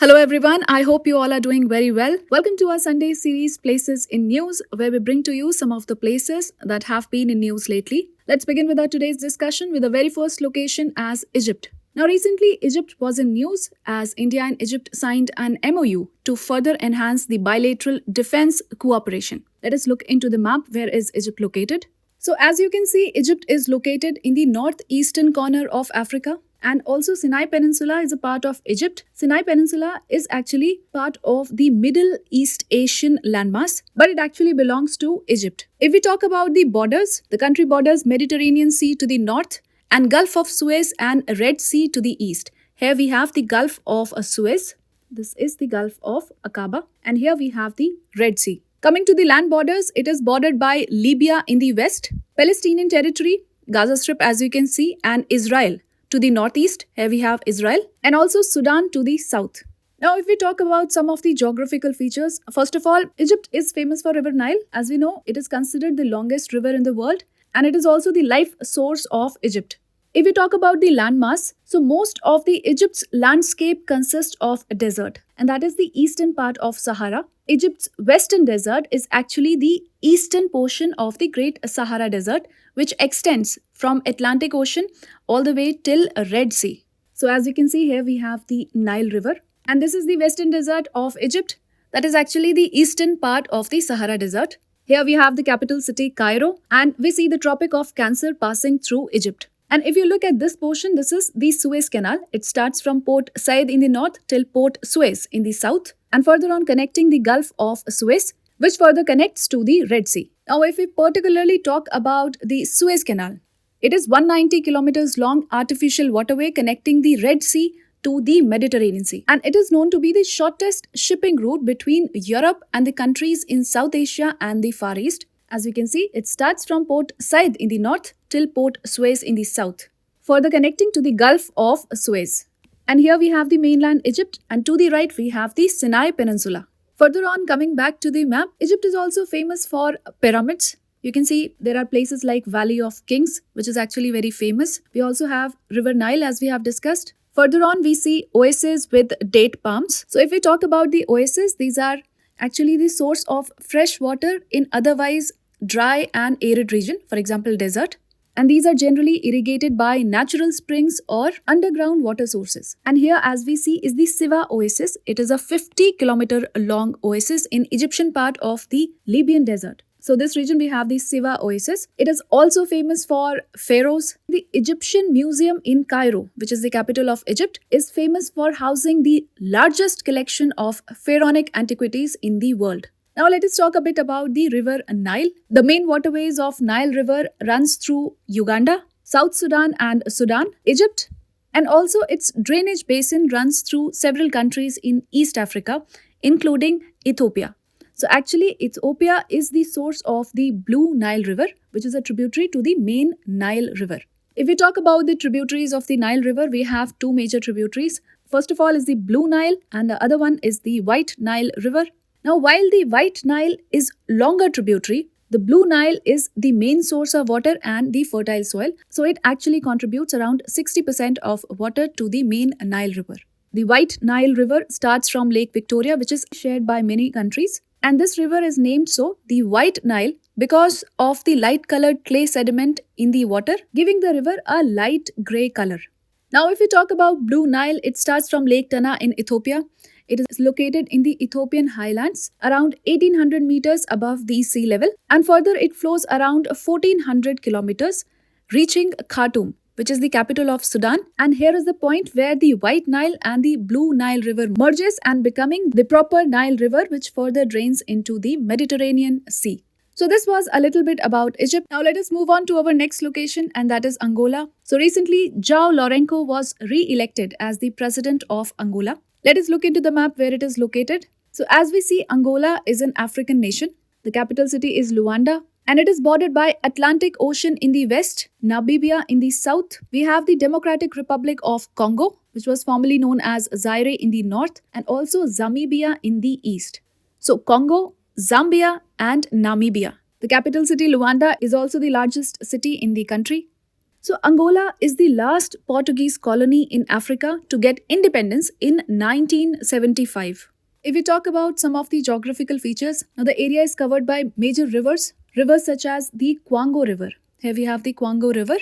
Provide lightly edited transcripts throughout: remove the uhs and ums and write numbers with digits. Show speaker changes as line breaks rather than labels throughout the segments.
Hello everyone, I hope you all are doing very well. Welcome to our Sunday series Places in News, where we bring to you some of the places that have been in news lately. Let's begin with our today's discussion with the very first location as Egypt. Now recently Egypt was in news as India and Egypt signed an MOU to further enhance the bilateral defense cooperation. Let us look into the map. Where is Egypt located? So as you can see, Egypt is located in the northeastern corner of Africa. And also Sinai Peninsula is a part of Egypt. Sinai Peninsula is actually part of the Middle East Asian landmass, but it actually belongs to Egypt. If we talk about the borders, the country borders Mediterranean Sea to the north and Gulf of Suez and Red Sea to the east. Here we have the Gulf of Suez. This is the Gulf of Aqaba. And here we have the Red Sea. Coming to the land borders, it is bordered by Libya in the west, Palestinian territory, Gaza Strip as you can see, and Israel. To the northeast, here we have Israel, and also Sudan to the south. Now, if we talk about some of the geographical features, first of all, Egypt is famous for River Nile. As we know, it is considered the longest river in the world, and it is also the life source of Egypt. If we talk about the landmass, so most of the Egypt's landscape consists of a desert, and that is the eastern part of Sahara. Egypt's western desert is actually the eastern portion of the Great Sahara Desert, which extends from Atlantic Ocean all the way till Red Sea. So as you can see here, we have the Nile River, and this is the western desert of Egypt. That is actually the eastern part of the Sahara Desert. Here we have the capital city Cairo, and we see the Tropic of Cancer passing through Egypt. And if you look at this portion, this is the Suez Canal. It starts from Port Said in the north till Port Suez in the south, and further on connecting the Gulf of Suez, which further connects to the Red Sea. Now, if we particularly talk about the Suez Canal, it is 190 kilometers long artificial waterway connecting the Red Sea to the Mediterranean Sea. And it is known to be the shortest shipping route between Europe and the countries in South Asia and the Far East. As we can see, it starts from Port Said in the north till Port Suez in the south, further connecting to the Gulf of Suez. And here we have the mainland Egypt, and to the right we have the Sinai Peninsula. Further on, coming back to the map, Egypt is also famous for pyramids. You can see there are places like Valley of Kings, which is actually very famous. We also have River Nile, as we have discussed. Further on, we see oases with date palms. So if we talk about the oases, these are actually the source of fresh water in otherwise dry and arid region, for example, desert. And these are generally irrigated by natural springs or underground water sources. And here, as we see, is the Siwa Oasis. It is a 50-kilometer long oasis in Egyptian part of the Libyan desert. So this region we have the Siwa Oasis. It is also famous for pharaohs. The Egyptian Museum in Cairo, which is the capital of Egypt, is famous for housing the largest collection of pharaonic antiquities in the world. Now let us talk a bit about the river Nile. The main waterways of Nile River runs through Uganda, South Sudan and Sudan, Egypt, and also its drainage basin runs through several countries in East Africa, including Ethiopia. So actually, Ethiopia is the source of the Blue Nile River, which is a tributary to the main Nile River. If we talk about the tributaries of the Nile River, we have two major tributaries. First of all is the Blue Nile, and the other one is the White Nile River. Now, while the White Nile is longer tributary, the Blue Nile is the main source of water and the fertile soil. So it actually contributes around 60% of water to the main Nile River. The White Nile River starts from Lake Victoria, which is shared by many countries. And this river is named so, the White Nile, because of the light-colored clay sediment in the water, giving the river a light grey color. Now, if we talk about Blue Nile, it starts from Lake Tana in Ethiopia. It is located in the Ethiopian highlands, around 1800 meters above the sea level, and further it flows around 1400 kilometers, reaching Khartoum, which is the capital of Sudan. And here is the point where the White Nile and the Blue Nile River merges and becoming the proper Nile River, which further drains into the Mediterranean Sea. So this was a little bit about Egypt. Now let us move on to our next location, and that is Angola. So recently, João Lourenço was re-elected as the president of Angola. Let us look into the map where it is located. So as we see, Angola is an African nation. The capital city is Luanda, and it is bordered by Atlantic Ocean in the west, Namibia in the south. We have the Democratic Republic of Congo, which was formerly known as Zaire in the north, and also Zamibia in the east. So Congo, Zambia and Namibia. The capital city Luanda is also the largest city in the country. So, Angola is the last Portuguese colony in Africa to get independence in 1975. If we talk about some of the geographical features, now the area is covered by major rivers such as the Kwango River. Here we have the Kwango River,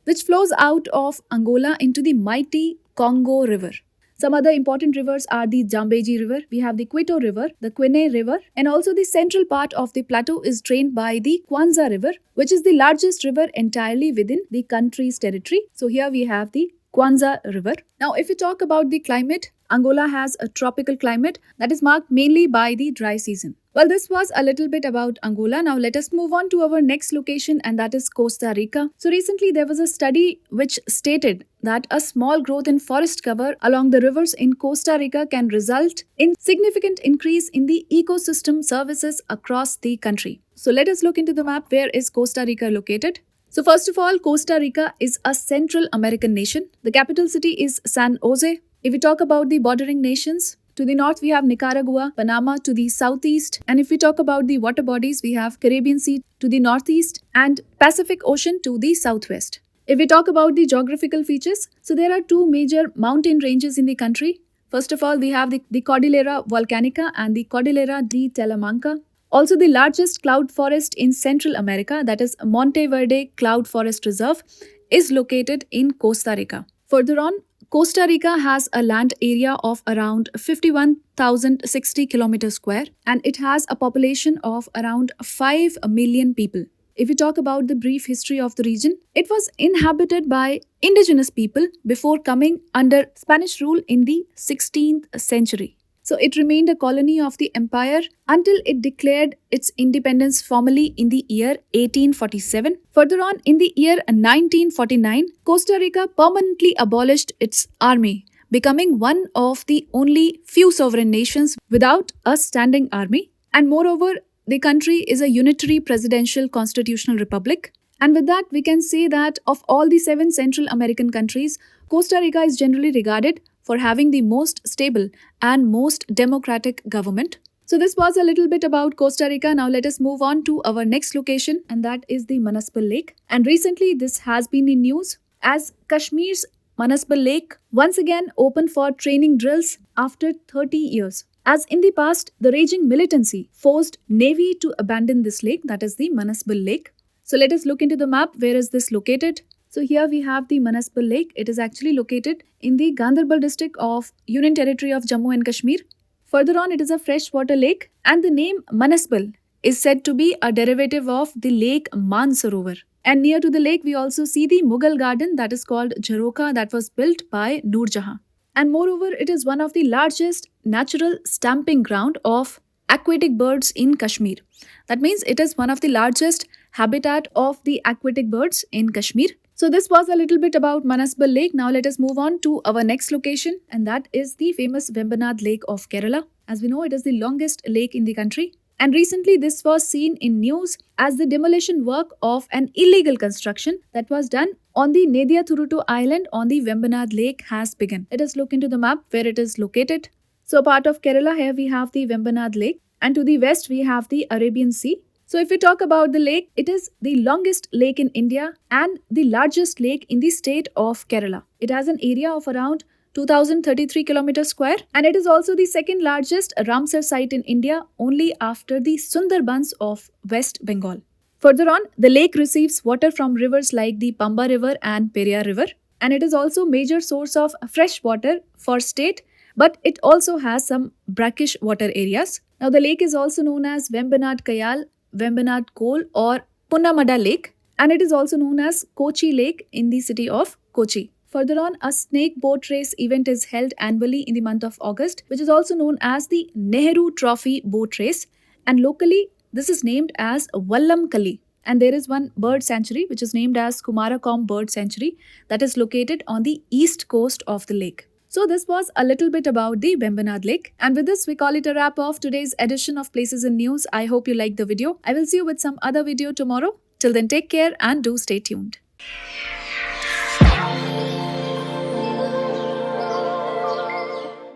which flows out of Angola into the mighty Congo River. Some other important rivers are the Zambezi River, we have the Quito River, the Quene River, and also the central part of the plateau is drained by the Kwanza River, which is the largest river entirely within the country's territory. So here we have the Kwanza River. Now, if we talk about the climate, Angola has a tropical climate that is marked mainly by the dry season. Well, this was a little bit about Angola. Now, let us move on to our next location, and that is Costa Rica. So, recently there was a study which stated that a small growth in forest cover along the rivers in Costa Rica can result in significant increase in the ecosystem services across the country. So, let us look into the map. Where is Costa Rica located? So first of all, Costa Rica is a Central American nation. The capital city is San Jose. If we talk about the bordering nations, to the north we have Nicaragua, Panama to the southeast, and if we talk about the water bodies, we have Caribbean Sea to the northeast and Pacific Ocean to the southwest. If we talk about the geographical features, so there are two major mountain ranges in the country. First of all, we have the Cordillera Volcanica and the Cordillera de Talamanca. Also, the largest cloud forest in Central America, that is Monteverde Cloud Forest Reserve, is located in Costa Rica. Further on, Costa Rica has a land area of around 51,060 kilometers square and it has a population of around 5 million people. If we talk about the brief history of the region, it was inhabited by indigenous people before coming under Spanish rule in the 16th century. So it remained a colony of the empire until it declared its independence formally in the year 1847. Further on, in the year 1949, Costa Rica permanently abolished its army, becoming one of the only few sovereign nations without a standing army. And moreover, the country is a unitary presidential constitutional republic. And with that, we can say that of all the 7 Central American countries, Costa Rica is generally regarded for having the most stable and most democratic government. So this was a little bit about Costa Rica. Now let us move on to our next location, and that is the Manasbal Lake. And recently this has been in news as Kashmir's Manasbal Lake once again opened for training drills after 30 years. As in the past, the raging militancy forced Navy to abandon this lake, that is the Manasbal Lake. So let us look into the map. Where is this located? So here we have the Manasbal Lake. It is actually located in the Ganderbal district of Union Territory of Jammu and Kashmir. Further on, it is a freshwater lake, and the name Manasbal is said to be a derivative of the lake Mansarovar. And near to the lake, we also see the Mughal garden that is called Jharoka that was built by Noor Jahan. And moreover, it is one of the largest natural stamping ground of aquatic birds in Kashmir. That means it is one of the largest habitat of the aquatic birds in Kashmir. So this was a little bit about Manasbal Lake. Now let us move on to our next location, and that is the famous Vembanad Lake of Kerala. As we know, it is the longest lake in the country. And recently this was seen in news as the demolition work of an illegal construction that was done on the Nedia Thurutu Island on the Vembanad Lake has begun. Let us look into the map where it is located. So part of Kerala, here we have the Vembanad Lake, and to the west we have the Arabian Sea. So if we talk about the lake, it is the longest lake in India and the largest lake in the state of Kerala. It has an area of around 2033 kilometers square, and it is also the second largest Ramsar site in India, only after the Sundarbans of West Bengal. Further on, the lake receives water from rivers like the Pamba River and Periyar River, and it is also major source of fresh water for state, but it also has some brackish water areas. Now the lake is also known as Vembanad Kayal, Vembanad Kol or Punnamada Lake, and it is also known as Kochi Lake in the city of Kochi. Further on, a snake boat race event is held annually in the month of August, which is also known as the Nehru Trophy Boat Race, and locally this is named as Vallamkalli. And there is one bird sanctuary which is named as Kumarakom Bird Sanctuary that is located on the east coast of the lake. So this was a little bit about the Vembanad Lake. And with this, we call it a wrap of today's edition of Places in News. I hope you liked the video. I will see you with some other video tomorrow. Till then, take care and do stay tuned.